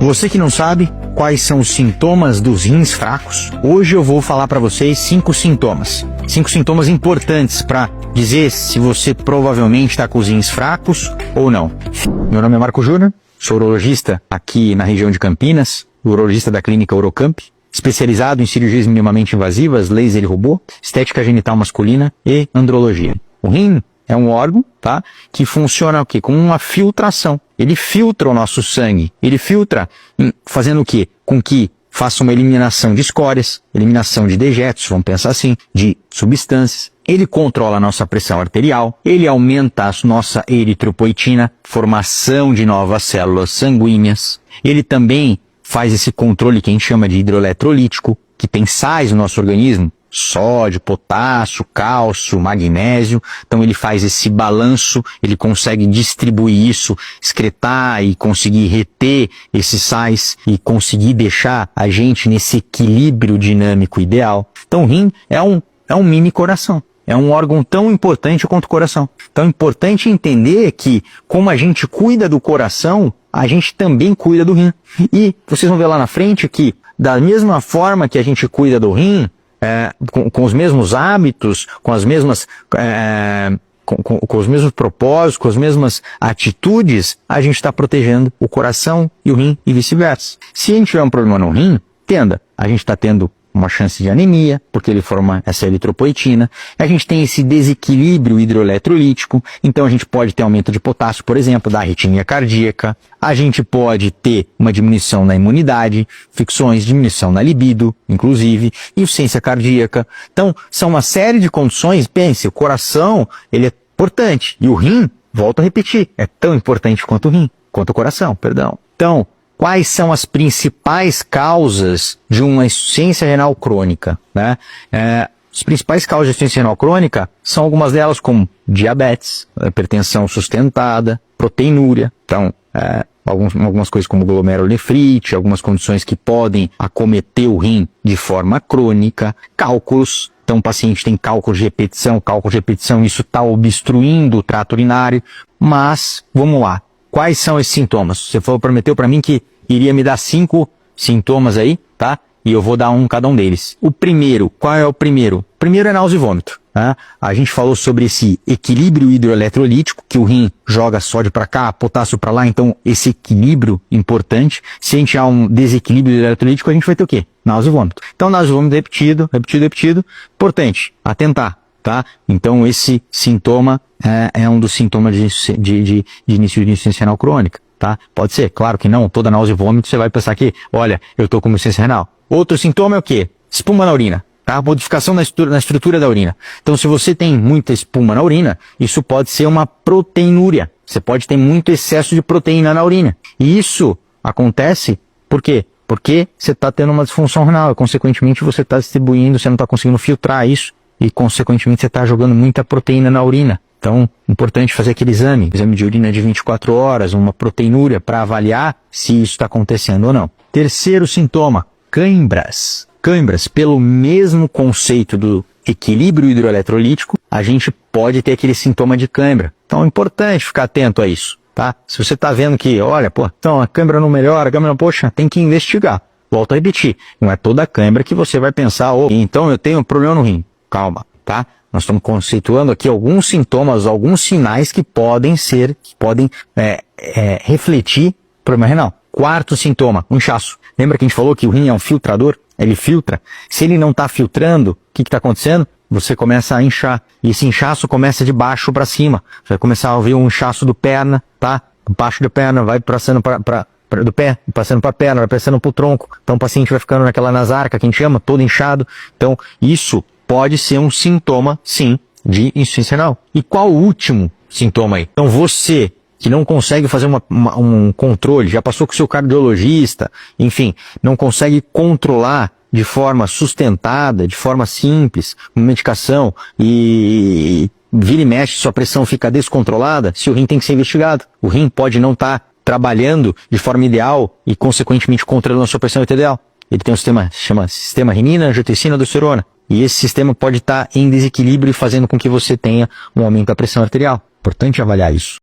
Você que não sabe quais são os sintomas dos rins fracos, hoje eu vou falar para vocês 5 sintomas. 5 sintomas importantes para dizer se você provavelmente está com os rins fracos ou não. Meu nome é Marco Júnior, sou urologista aqui na região de Campinas, urologista da clínica Urocamp, especializado em cirurgias minimamente invasivas, laser e robô, estética genital masculina e andrologia. O rim é um órgão, tá, que funciona o quê? Com uma filtração. Ele filtra o nosso sangue. Ele filtra fazendo o quê? Com que faça uma eliminação de escórias, eliminação de dejetos, vamos pensar assim, de substâncias. Ele controla a nossa pressão arterial, ele aumenta a nossa eritropoetina, formação de novas células sanguíneas. Ele também faz esse controle que a gente chama de hidroeletrolítico, que tem sais no nosso organismo, sódio, potássio, cálcio, magnésio. Então ele faz esse balanço, ele consegue distribuir isso, excretar e conseguir reter esses sais e conseguir deixar a gente nesse equilíbrio dinâmico ideal. Então o rim é um mini coração. É um órgão tão importante quanto o coração. Então é importante entender que, como a gente cuida do coração, a gente também cuida do rim. E vocês vão ver lá na frente que, da mesma forma que a gente cuida do rim, com os mesmos hábitos, com as mesmas, com os mesmos propósitos, com as mesmas atitudes, a gente está protegendo o coração e o rim e vice-versa. Se a gente tiver um problema no rim, entenda, a gente está tendo uma chance de anemia, porque ele forma essa eritropoetina. A gente tem esse desequilíbrio hidroeletrolítico, então a gente pode ter aumento de potássio, por exemplo, da arritmia cardíaca. A gente pode ter uma diminuição na imunidade, fricções, diminuição na libido, inclusive, insuficiência cardíaca. Então, são uma série de condições. Pense, o coração, ele é importante. E o rim, volto a repetir, é tão importante quanto o rim, quanto o coração, perdão. Então, quais são as principais causas de uma insuficiência renal crônica, né? As principais causas de insuficiência renal crônica são algumas delas como diabetes, hipertensão sustentada, proteinúria. Então, algumas coisas como glomerulonefrite, algumas condições que podem acometer o rim de forma crônica, cálculos. Então, o paciente tem cálculo de repetição, isso está obstruindo o trato urinário. Mas, vamos lá. Quais são esses sintomas? Você prometeu para mim que iria me dar 5 sintomas aí, tá? E eu vou dar cada um deles. O primeiro, qual é o primeiro? O primeiro é náusea e vômito. Tá? A gente falou sobre esse equilíbrio hidroeletrolítico, que o rim joga sódio para cá, potássio para lá, então esse equilíbrio importante. Se a gente tiver um desequilíbrio hidroeletrolítico, a gente vai ter o quê? Náusea e vômito. Então, náusea e vômito repetido. Importante, atentar. Tá? Então esse sintoma é um dos sintomas de início de insuficiência renal crônica. Tá? Pode ser, claro que não, toda náusea e vômito você vai pensar que, olha, eu estou com insuficiência renal. Outro sintoma é o quê? Espuma na urina. Tá? Modificação na estrutura da urina. Então se você tem muita espuma na urina, isso pode ser uma proteinúria. Você pode ter muito excesso de proteína na urina. E isso acontece por quê? Porque você está tendo uma disfunção renal, e consequentemente você está distribuindo, você não está conseguindo filtrar isso. E, consequentemente, você está jogando muita proteína na urina. Então, importante fazer aquele exame de urina de 24 horas, uma proteinúria, para avaliar se isso está acontecendo ou não. Terceiro sintoma, cãibras. Cãibras, pelo mesmo conceito do equilíbrio hidroeletrolítico, a gente pode ter aquele sintoma de cãibra. Então, é importante ficar atento a isso, tá? Se você está vendo que, olha, então a cãibra não melhora, poxa, tem que investigar. Volto a repetir, não é toda a cãibra que você vai pensar, então eu tenho um problema no rim. Calma, tá? Nós estamos conceituando aqui alguns sintomas, alguns sinais que podem refletir problema renal. Quarto sintoma, um inchaço. Lembra que a gente falou que o rim é um filtrador? Ele filtra. Se ele não está filtrando, o que está acontecendo? Você começa a inchar. E esse inchaço começa de baixo para cima. Você vai começar a ouvir um inchaço do perna, tá? Baixo da perna, vai passando do pé, passando para a perna, vai passando para o tronco. Então o paciente vai ficando naquela nasarca que a gente chama, todo inchado. Então isso pode ser um sintoma, sim, de insuficiência renal. E qual o último sintoma aí? Então você que não consegue fazer um controle, já passou com o seu cardiologista, enfim, não consegue controlar de forma sustentada, de forma simples, com medicação, e vira e mexe, sua pressão fica descontrolada, se o rim tem que ser investigado. O rim pode não estar trabalhando de forma ideal e, consequentemente, controlando a sua pressão arterial. Ele tem um sistema, chama sistema renina, angiotensina, aldosterona. E esse sistema pode estar em desequilíbrio e fazendo com que você tenha um aumento da pressão arterial. Importante avaliar isso.